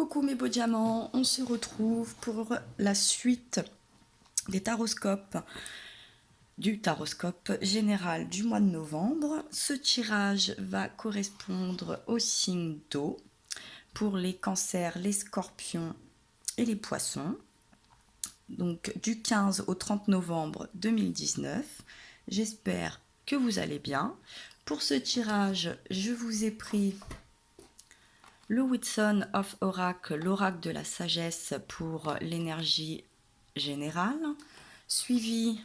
Coucou mes beaux diamants, on se retrouve pour la suite des taroscopes, du taroscope général du mois de novembre. Ce tirage va correspondre au signe d'eau pour les cancers, les scorpions et les poissons. Donc du 15 au 30 novembre 2019. J'espère que vous allez bien. Pour ce tirage, je vous ai pris le Whitson of Oracle, l'oracle de la sagesse pour l'énergie générale, suivi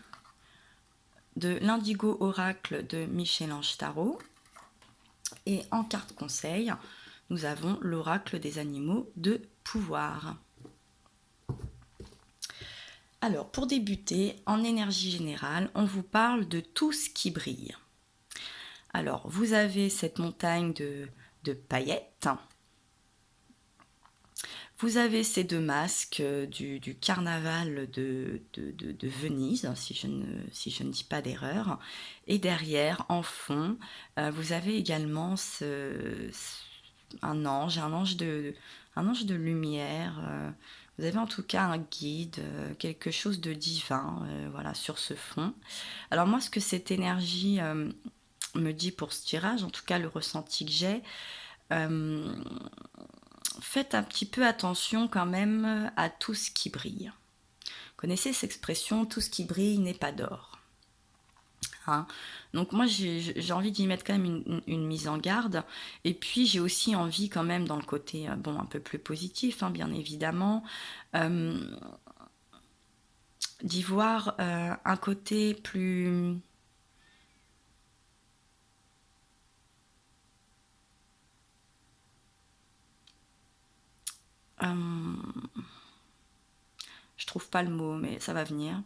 de l'Indigo Oracle de Michel-Ange Tarot. Et en carte conseil, nous avons l'oracle des animaux de pouvoir. Alors, pour débuter, en énergie générale, on vous parle de tout ce qui brille. Alors, vous avez cette montagne de paillettes. Vous avez ces deux masques du carnaval de Venise, si je ne dis pas d'erreur. Et derrière, en fond, vous avez également un ange de lumière. Vous avez en tout cas un guide, quelque chose de divin, voilà, sur ce fond. Alors moi, ce que cette énergie me dit pour ce tirage, en tout cas le ressenti que j'ai, faites un petit peu attention quand même à tout ce qui brille. Vous connaissez cette expression, tout ce qui brille n'est pas d'or. Hein, donc moi j'ai envie d'y mettre quand même une mise en garde, et puis j'ai aussi envie quand même dans le côté bon, un peu plus positif, hein, bien évidemment, d'y voir un côté plus... je trouve pas le mot, mais ça va venir.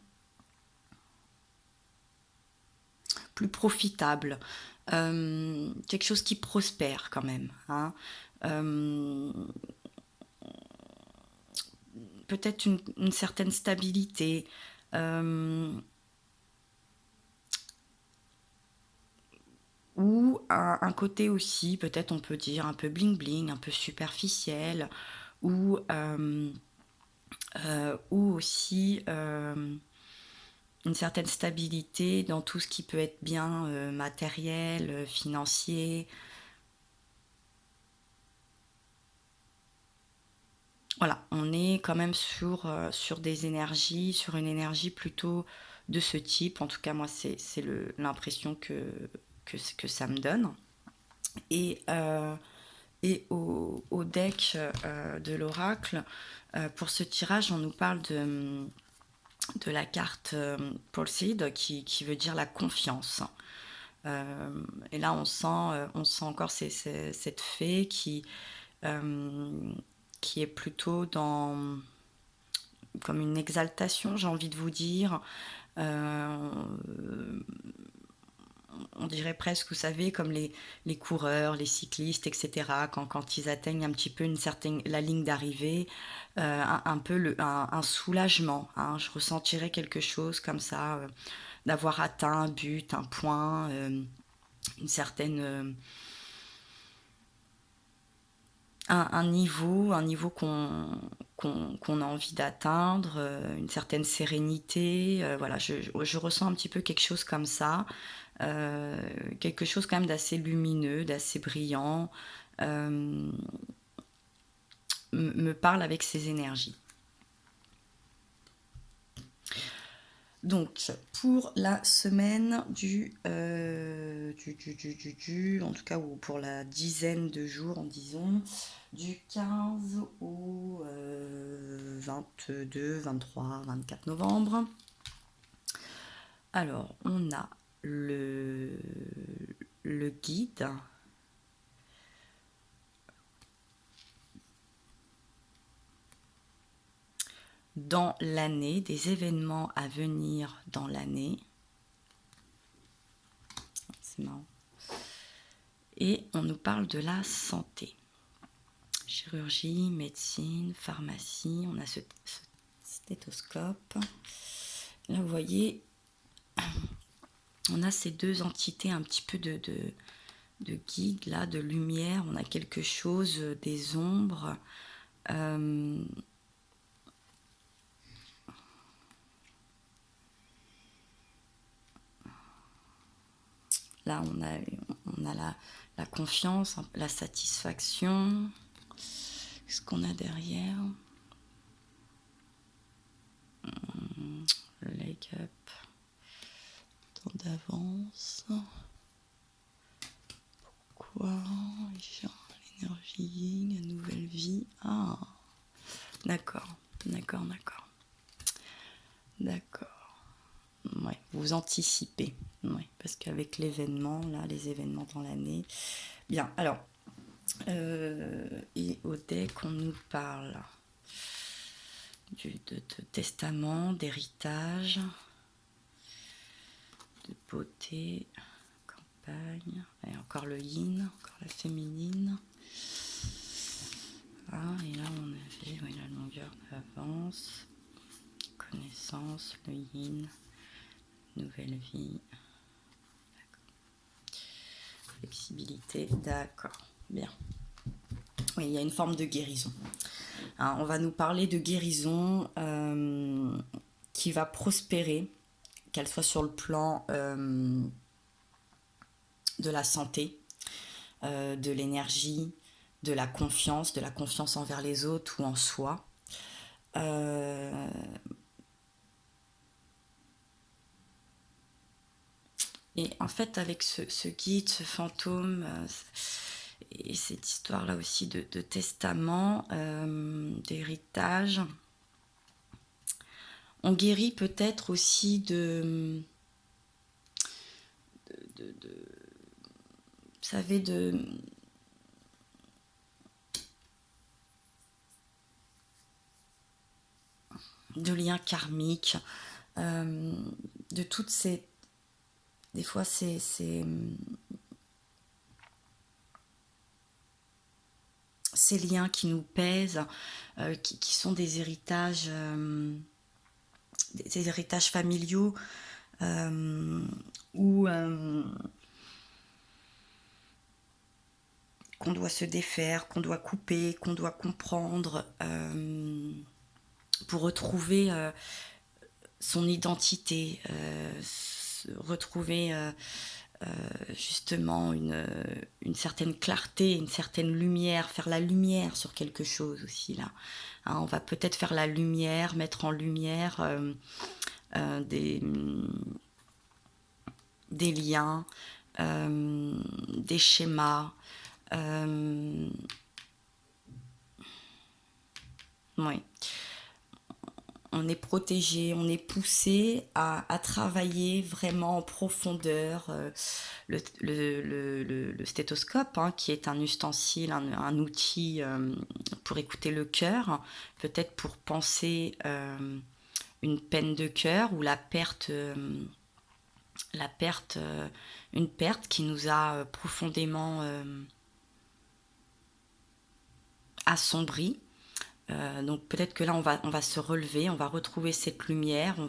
Plus profitable, quelque chose qui prospère quand même, hein. Peut-être une certaine stabilité, ou un côté aussi, peut-être on peut dire un peu bling bling, un peu superficiel, ou aussi une certaine stabilité dans tout ce qui peut être bien matériel, financier. Voilà, on est quand même sur des énergies, sur une énergie plutôt de ce type. En tout cas, moi, c'est l'impression que ça me donne. Et au deck de l'oracle, pour ce tirage, on nous parle de la carte Proceed, qui veut dire la confiance. Et là, on sent encore cette fée qui est plutôt dans comme une exaltation, j'ai envie de vous dire. On dirait presque, vous savez, comme les coureurs, les cyclistes, etc., quand ils atteignent un petit peu la ligne d'arrivée, un peu un soulagement, hein. Je ressentirais quelque chose comme ça, d'avoir atteint un but, un point, une certaine... un niveau qu'on a envie d'atteindre, une certaine sérénité. Voilà, je ressens un petit peu quelque chose comme ça, quelque chose quand même d'assez lumineux, d'assez brillant, me parle avec ces énergies. Donc, pour la semaine en tout cas, ou pour la dizaine de jours, disons, du 15 au 22, 23, 24 novembre. Alors, on a le guide. Dans l'année, des événements à venir dans l'année. C'est marrant. Et on nous parle de la santé. Chirurgie, médecine, pharmacie. On a ce stéthoscope. Là, vous voyez, on a ces deux entités un petit peu de guide, là, de lumière. On a quelque chose, des ombres, Là, on a la confiance, la satisfaction. Qu'est-ce qu'on a derrière? Le leg up, temps d'avance. Pourquoi? L'énergie, la nouvelle vie. Ah, d'accord, d'accord, d'accord. D'accord. Ouais, vous anticipez. Ouais, parce qu'avec l'événement, là, les événements dans l'année. Bien, alors, et au deck, on nous parle de testament, d'héritage, de beauté, campagne, et encore le yin, encore la féminine. Ah, et là, on avait la longueur d'avance, connaissance, le yin, nouvelle vie. Flexibilité, d'accord, bien. Oui, il y a une forme de guérison. Hein, on va nous parler de guérison qui va prospérer, qu'elle soit sur le plan de la santé, de l'énergie, de la confiance envers les autres ou en soi. Et en fait, avec ce guide, ce fantôme, et cette histoire-là aussi de testament, d'héritage, on guérit peut-être aussi vous savez, de liens karmiques, de toutes ces... Des fois, ces liens qui nous pèsent, qui sont des héritages familiaux, où qu'on doit se défaire, qu'on doit couper, qu'on doit comprendre, pour retrouver son identité, retrouver justement une certaine clarté, une certaine lumière, faire la lumière sur quelque chose aussi là. Hein, on va peut-être faire la lumière, mettre en lumière des liens, des schémas. Oui. On est protégé, on est poussé à travailler vraiment en profondeur le stéthoscope, hein, qui est un ustensile, un outil pour écouter le cœur, peut-être pour penser une peine de cœur ou une perte qui nous a profondément assombris. Donc peut-être que là on va se relever, on va retrouver cette lumière, vous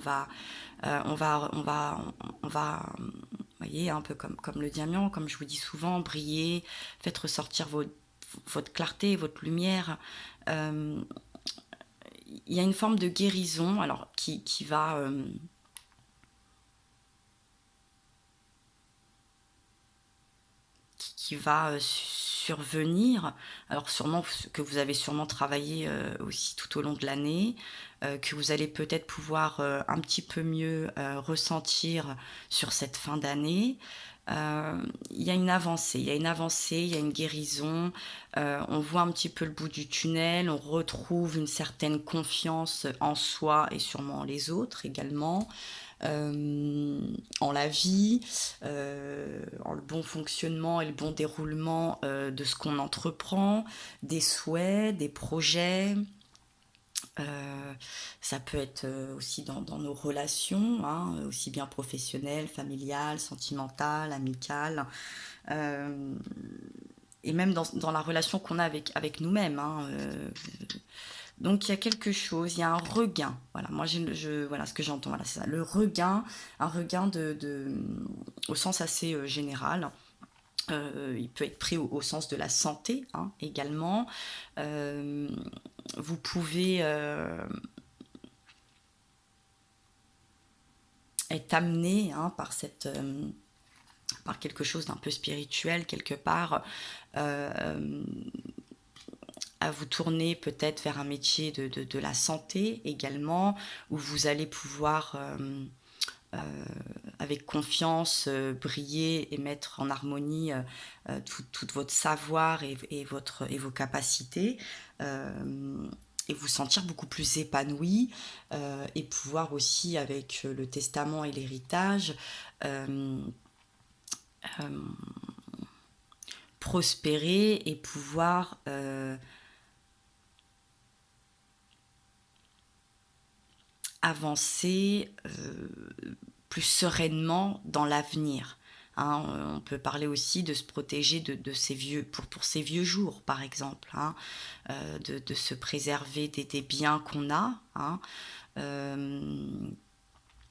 voyez, un peu comme le diamant, comme je vous dis souvent, briller, faites ressortir votre clarté, votre lumière. Il y a une forme de guérison, alors qui va survenir, alors sûrement que vous avez sûrement travaillé aussi tout au long de l'année, que vous allez peut-être pouvoir un petit peu mieux ressentir sur cette fin d'année. Il y a une avancée, il y a une guérison, on voit un petit peu le bout du tunnel, on retrouve une certaine confiance en soi et sûrement en les autres également. En la vie, en le bon fonctionnement et le bon déroulement de ce qu'on entreprend, des souhaits, des projets. Ça peut être aussi dans nos relations, hein, aussi bien professionnelles, familiales, sentimentales, amicales, et même dans la relation qu'on a avec nous-mêmes. Hein, donc il y a quelque chose, il y a un regain. Voilà, moi voilà ce que j'entends. Voilà, c'est ça, le regain, un regain au sens assez général, Il peut être pris au sens de la santé, hein, également. Vous pouvez être amené, hein, par quelque chose d'un peu spirituel quelque part, à vous tourner peut-être vers un métier de la santé également, où vous allez pouvoir avec confiance briller et mettre en harmonie tout votre savoir et vos capacités, et vous sentir beaucoup plus épanoui, et pouvoir aussi avec le testament et l'héritage prospérer et pouvoir avancer plus sereinement dans l'avenir. Hein, on peut parler aussi de se protéger de ces vieux, pour ces vieux jours, par exemple, hein, de se préserver des biens qu'on a, hein,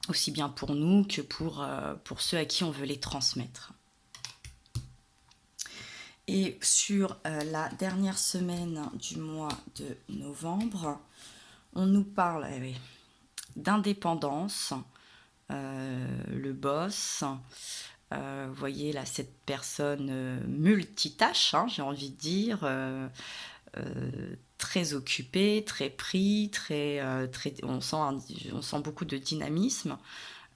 aussi bien pour nous que pour ceux à qui on veut les transmettre. Et sur la dernière semaine du mois de novembre, on nous parle d'indépendance, le boss. Vous voyez là cette personne multitâche, hein, j'ai envie de dire, très occupée, très pris, on sent beaucoup de dynamisme.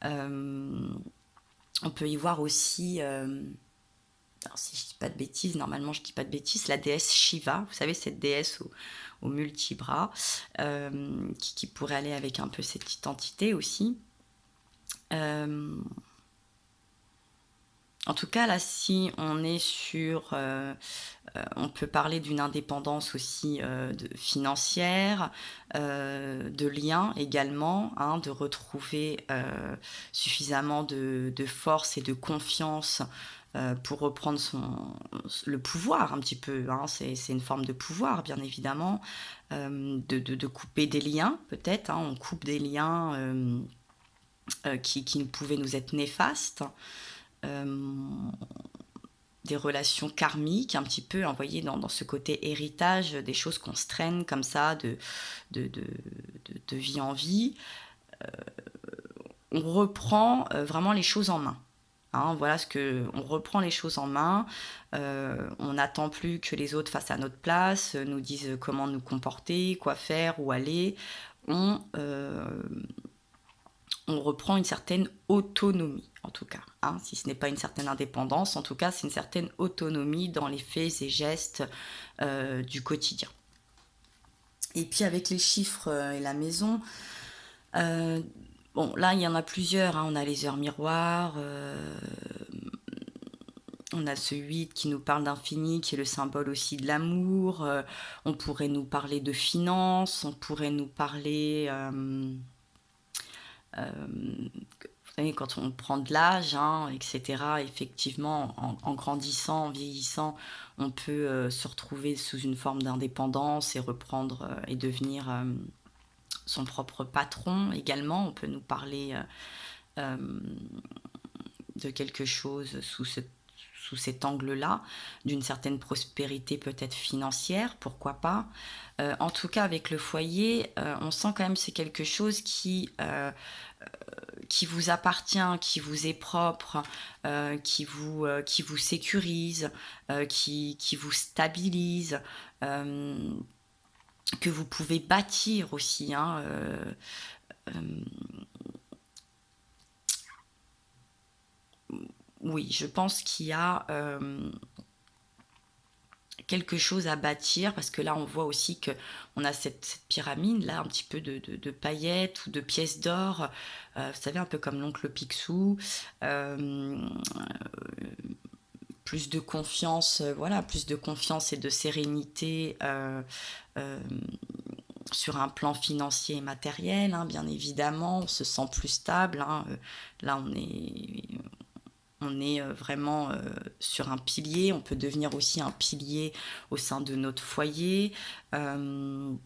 On peut y voir aussi, alors si je dis pas de bêtises, normalement je dis pas de bêtises, la déesse Shiva, vous savez, cette déesse aux multibras, qui pourrait aller avec un peu cette identité aussi. En tout cas, là, si on est sur... on peut parler d'une indépendance aussi financière, de liens également, hein, de retrouver suffisamment de force et de confiance pour reprendre le pouvoir un petit peu, hein, c'est une forme de pouvoir bien évidemment, de couper des liens peut-être, hein, on coupe des liens qui pouvaient nous être néfastes, des relations karmiques un petit peu, envoyées dans ce côté héritage, des choses qu'on se traîne comme ça de vie en vie. On reprend vraiment les choses en main. Hein, voilà on reprend les choses en main, on n'attend plus que les autres fassent à notre place, nous disent comment nous comporter, quoi faire, où aller. On reprend une certaine autonomie, en tout cas. Hein, si ce n'est pas une certaine indépendance, en tout cas, c'est une certaine autonomie dans les faits et gestes du quotidien. Et puis avec les chiffres et la maison, bon, là, il y en a plusieurs. Hein, on a les heures miroirs, on a ce 8 qui nous parle d'infini, qui est le symbole aussi de l'amour. On pourrait nous parler de finances, on pourrait nous parler... vous savez, quand on prend de l'âge, hein, etc., effectivement, en grandissant, en vieillissant, on peut se retrouver sous une forme d'indépendance et reprendre et devenir son propre patron également. On peut nous parler de quelque chose sous cet angle-là, d'une certaine prospérité peut-être financière, pourquoi pas. En tout cas, avec le foyer, on sent quand même que c'est quelque chose qui vous appartient, qui vous est propre, qui vous sécurise, qui vous stabilise, que vous pouvez bâtir aussi. Hein, oui, je pense qu'il y a quelque chose à bâtir, parce que là on voit aussi que on a cette pyramide là, un petit peu de paillettes ou de pièces d'or, vous savez, un peu comme l'oncle Picsou, plus de confiance, voilà, plus de confiance et de sérénité sur un plan financier et matériel, hein, bien évidemment, on se sent plus stable, hein, là on est vraiment sur un pilier, on peut devenir aussi un pilier au sein de notre foyer. On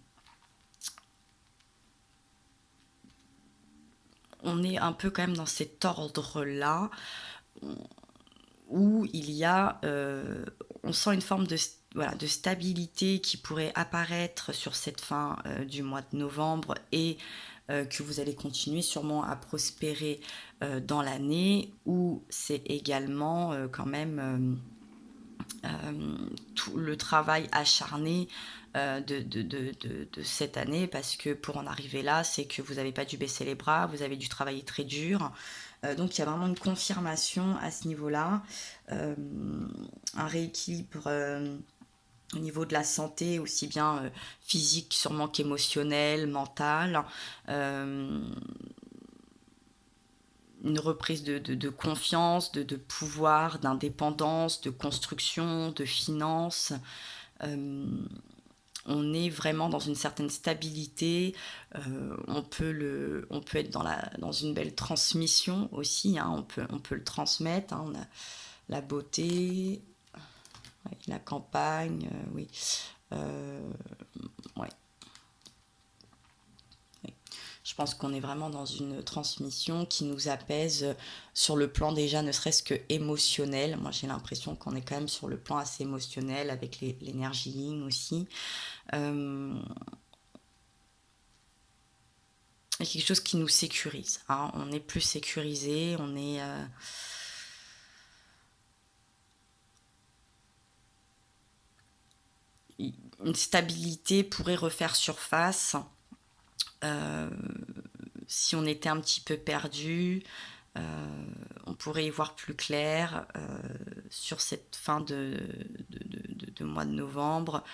est un peu quand même dans cet ordre-là. On, où il y a, on sent une forme de, voilà, de stabilité qui pourrait apparaître sur cette fin du mois de novembre et que vous allez continuer sûrement à prospérer dans l'année, où c'est également quand même tout le travail acharné de cette année, parce que pour en arriver là, c'est que vous n'avez pas dû baisser les bras, vous avez dû travailler très dur. Donc il y a vraiment une confirmation à ce niveau-là, un rééquilibre au niveau de la santé, aussi bien physique sûrement qu'émotionnel, mental. Euh, une reprise de confiance, de pouvoir, d'indépendance, de construction, de finances. Euh, on est vraiment dans une certaine stabilité. On peut être dans une belle transmission aussi. Hein, on peut le transmettre. Hein, on a la beauté, ouais, la campagne, oui. Euh, ouais. Je pense qu'on est vraiment dans une transmission qui nous apaise sur le plan déjà ne serait-ce que émotionnel. Moi j'ai l'impression qu'on est quand même sur le plan assez émotionnel avec l'énergie yin aussi. Euh, il y a quelque chose qui nous sécurise. Hein. On est plus sécurisé, on est... une stabilité pourrait refaire surface si on était un petit peu perdu. On pourrait y voir plus clair sur cette fin de mois de novembre,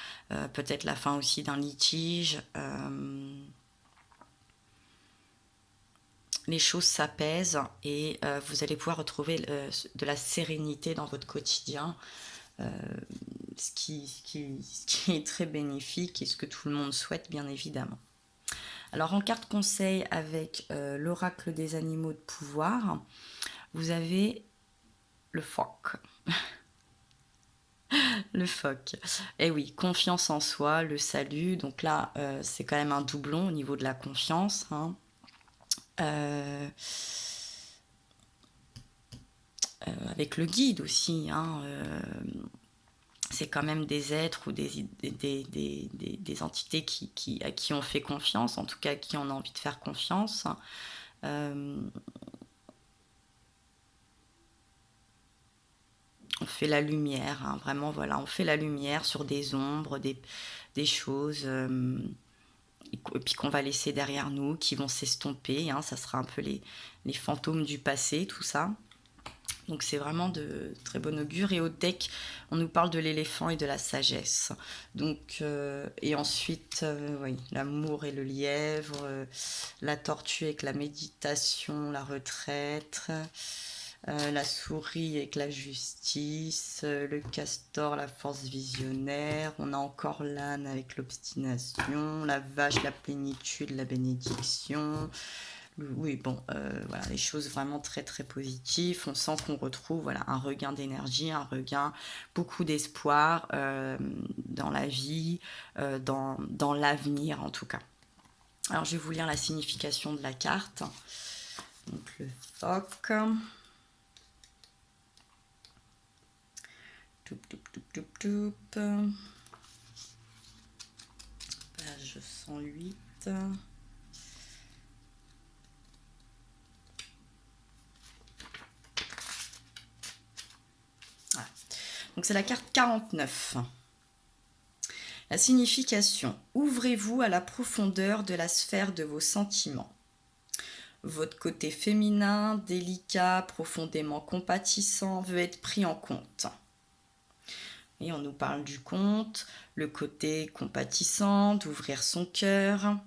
peut-être la fin aussi d'un litige. Les choses s'apaisent et vous allez pouvoir retrouver de la sérénité dans votre quotidien, ce qui est très bénéfique et ce que tout le monde souhaite bien évidemment. Alors en carte conseil avec l'oracle des animaux de pouvoir, vous avez le phoque. Le phoque. Et oui, confiance en soi, le salut. Donc là, c'est quand même un doublon au niveau de la confiance. Hein. Avec le guide aussi. Hein, c'est quand même des êtres ou des entités à qui on fait confiance, en tout cas à qui on a envie de faire confiance. On fait la lumière, hein, vraiment, voilà, on fait la lumière sur des ombres, des choses, et puis qu'on va laisser derrière nous, qui vont s'estomper, hein, ça sera un peu les fantômes du passé, tout ça. Donc c'est vraiment de très bon augure. Et au deck, on nous parle de l'éléphant et de la sagesse. Donc, et ensuite, oui, l'amour et le lièvre, la tortue avec la méditation, la retraite, la souris avec la justice, le castor, la force visionnaire, on a encore l'âne avec l'obstination, la vache, la plénitude, la bénédiction. Oui, bon, voilà, les choses vraiment très très positives. On sent qu'on retrouve voilà, un regain d'énergie, un regain, beaucoup d'espoir dans la vie, dans l'avenir en tout cas. Alors je vais vous lire la signification de la carte. Donc le phoque. Toup, toup, toup, toup, toup. Page 108. Voilà. Donc c'est la carte 49. La signification. Ouvrez-vous à la profondeur de la sphère de vos sentiments. Votre côté féminin, délicat, profondément compatissant, veut être pris en compte. Et on nous parle du conte, le côté compatissant, d'ouvrir son cœur,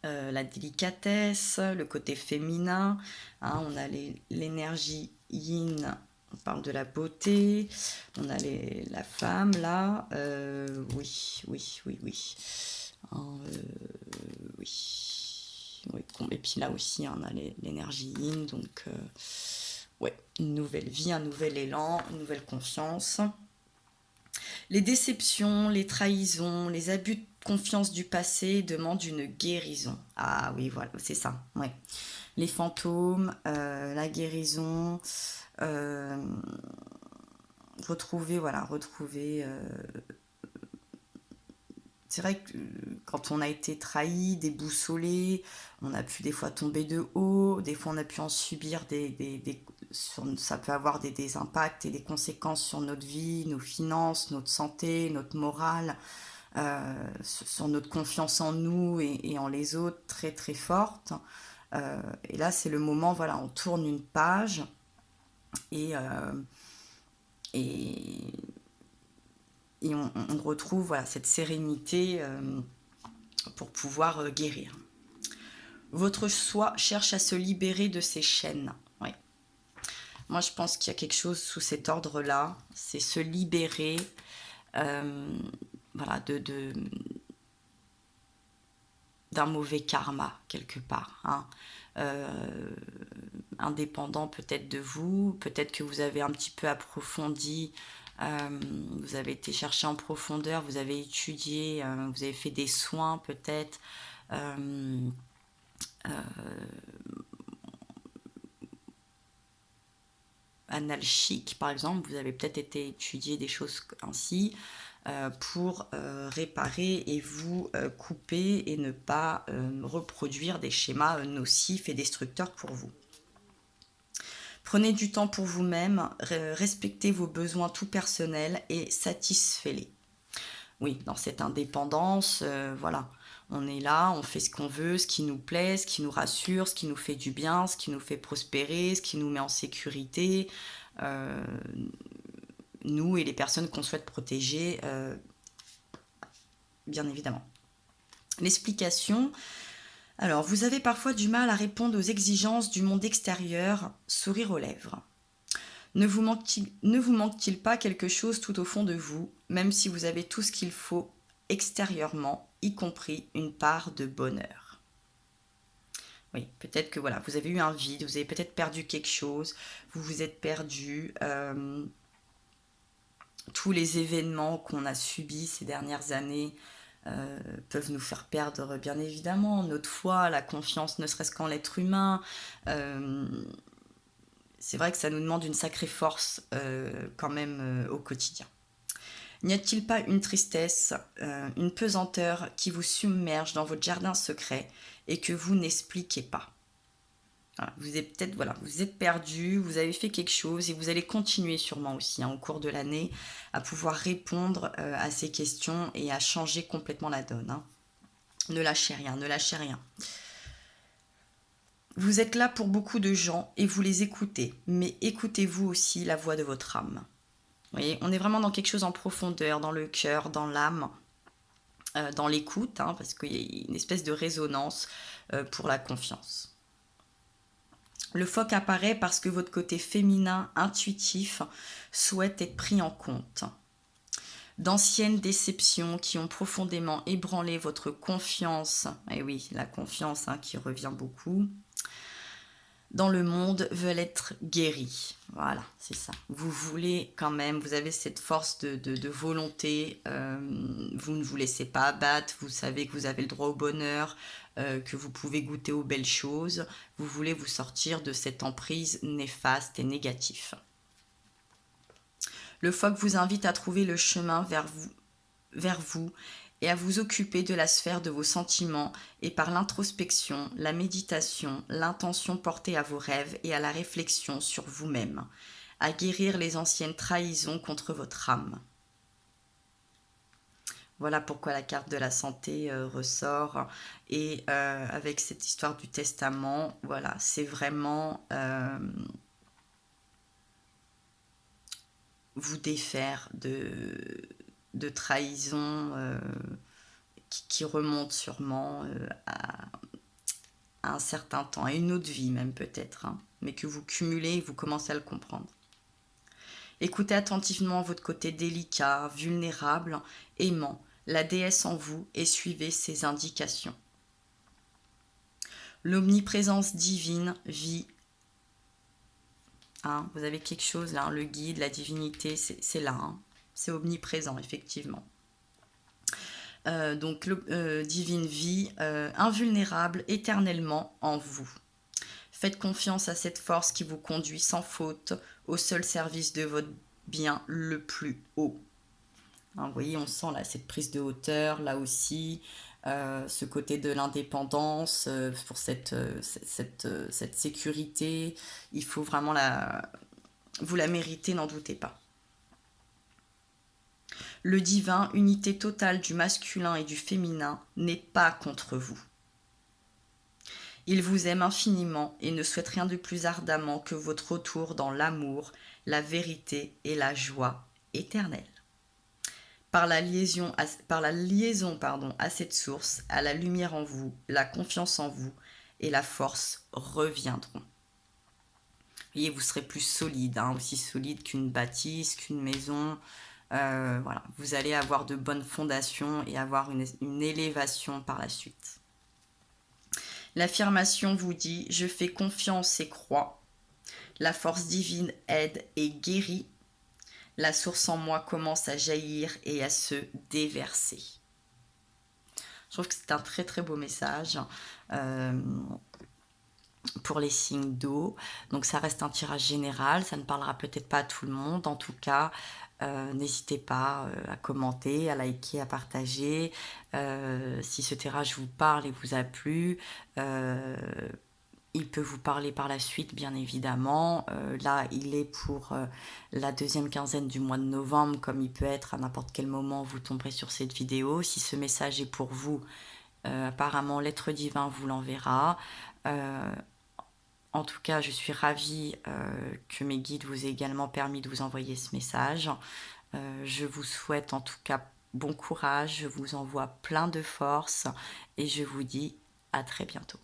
la délicatesse, le côté féminin. Hein, on a l'énergie yin, on parle de la beauté. On a la femme là. Oui, oui, oui, oui. Hein, oui. Oui. Et puis là aussi, on a l'énergie yin. Donc, ouais, une nouvelle vie, un nouvel élan, une nouvelle confiance. Les déceptions, les trahisons, les abus de confiance du passé demandent une guérison. Ah oui, voilà, c'est ça. Ouais. Les fantômes, la guérison, retrouver, voilà, retrouver... c'est vrai que quand on a été trahi, déboussolé, on a pu des fois tomber de haut, des fois on a pu en subir ça peut avoir des impacts et des conséquences sur notre vie, nos finances, notre santé, notre morale, sur notre confiance en nous et en les autres très très forte. Et là c'est le moment, voilà, on tourne une page et, et, et on retrouve, voilà, cette sérénité pour pouvoir guérir. Votre soi cherche à se libérer de ses chaînes. Ouais. Moi, je pense qu'il y a quelque chose sous cet ordre-là. C'est se libérer voilà, d'un mauvais karma, quelque part. Hein. Indépendant peut-être de vous, peut-être que vous avez un petit peu approfondi, vous avez été chercher en profondeur, vous avez étudié, vous avez fait des soins peut-être. Analchique par exemple, vous avez peut-être été étudier des choses ainsi pour réparer et vous couper et ne pas reproduire des schémas nocifs et destructeurs pour vous. Prenez du temps pour vous-même, respectez vos besoins tout personnels et satisfaites-les. Oui, dans cette indépendance, voilà, on est là, on fait ce qu'on veut, ce qui nous plaît, ce qui nous rassure, ce qui nous fait du bien, ce qui nous fait prospérer, ce qui nous met en sécurité, nous et les personnes qu'on souhaite protéger, bien évidemment. L'explication, alors vous avez parfois du mal à répondre aux exigences du monde extérieur, sourire aux lèvres. Ne vous manque-t-il pas quelque chose tout au fond de vous, même si vous avez tout ce qu'il faut extérieurement, y compris une part de bonheur? Oui, peut-être que voilà, vous avez eu un vide, vous avez peut-être perdu quelque chose, vous vous êtes perdu. Tous les événements qu'on a subis ces dernières années peuvent nous faire perdre, bien évidemment, notre foi, la confiance, ne serait-ce qu'en l'être humain. C'est vrai que ça nous demande une sacrée force quand même au quotidien. N'y a-t-il pas une tristesse, une pesanteur qui vous submerge dans votre jardin secret et que vous n'expliquez pas? Voilà, vous êtes peut-être, voilà, vous êtes perdu, vous avez fait quelque chose et vous allez continuer sûrement aussi au cours de l'année à pouvoir répondre à ces questions et à changer complètement la donne. Hein. Ne lâchez rien, ne lâchez rien. Vous êtes là pour beaucoup de gens et vous les écoutez, mais écoutez-vous aussi la voix de votre âme. Vous voyez, on est vraiment dans quelque chose en profondeur, dans le cœur, dans l'âme, dans l'écoute, hein, parce qu'il y a une espèce de résonance pour la confiance. Le phoque apparaît parce que votre côté féminin, intuitif, souhaite être pris en compte. D'anciennes déceptions qui ont profondément ébranlé votre confiance, et oui, la confiance hein, qui revient beaucoup, dans le monde veulent être guéries. Voilà, c'est ça. Vous voulez quand même, vous avez cette force de volonté, vous ne vous laissez pas abattre, vous savez que vous avez le droit au bonheur, que vous pouvez goûter aux belles choses, vous voulez vous sortir de cette emprise néfaste et négative. Le phoque vous invite à trouver le chemin vers vous et à vous occuper de la sphère de vos sentiments et par l'introspection, la méditation, l'intention portée à vos rêves et à la réflexion sur vous-même, à guérir les anciennes trahisons contre votre âme. Voilà pourquoi la carte de la santé ressort et avec cette histoire du testament, voilà, c'est vraiment vous défaire de trahison qui remonte sûrement à un certain temps, à une autre vie même peut-être, hein, mais que vous cumulez et vous commencez à le comprendre. Écoutez attentivement votre côté délicat, vulnérable, aimant, la déesse en vous et suivez ses indications. L'omniprésence divine vit. Hein, vous avez quelque chose là, hein, le guide, la divinité, c'est là. Hein, c'est omniprésent, effectivement. Donc, divine vie, invulnérable éternellement en vous. Faites confiance à cette force qui vous conduit sans faute au seul service de votre bien le plus haut. Hein, vous voyez, on sent là cette prise de hauteur, là aussi, ce côté de l'indépendance, pour cette sécurité. Il faut vraiment vous la méritez, n'en doutez pas. Le divin, unité totale du masculin et du féminin, n'est pas contre vous. Il vous aime infiniment et ne souhaite rien de plus ardemment que votre retour dans l'amour, la vérité et la joie éternelle. Par la liaison, à cette source, à la lumière en vous, la confiance en vous et la force reviendront. Vous voyez, vous serez plus solide, hein, aussi solide qu'une bâtisse, qu'une maison. Voilà, vous allez avoir de bonnes fondations et avoir une élévation par la suite. L'affirmation vous dit « Je fais confiance et crois ». La force divine aide et guérit. La source en moi commence à jaillir et à se déverser. Je trouve que c'est un très très beau message pour les signes d'eau. Donc ça reste un tirage général, ça ne parlera peut-être pas à tout le monde. En tout cas, n'hésitez pas à commenter, à liker, à partager. Si ce tirage vous parle et vous a plu, il peut vous parler par la suite, bien évidemment. Là, il est pour la deuxième quinzaine du mois de novembre, comme il peut être à n'importe quel moment, vous tomberez sur cette vidéo. Si ce message est pour vous, apparemment, l'être divin vous l'enverra. En tout cas, je suis ravie que mes guides vous aient également permis de vous envoyer ce message. Je vous souhaite en tout cas bon courage, je vous envoie plein de force et je vous dis à très bientôt.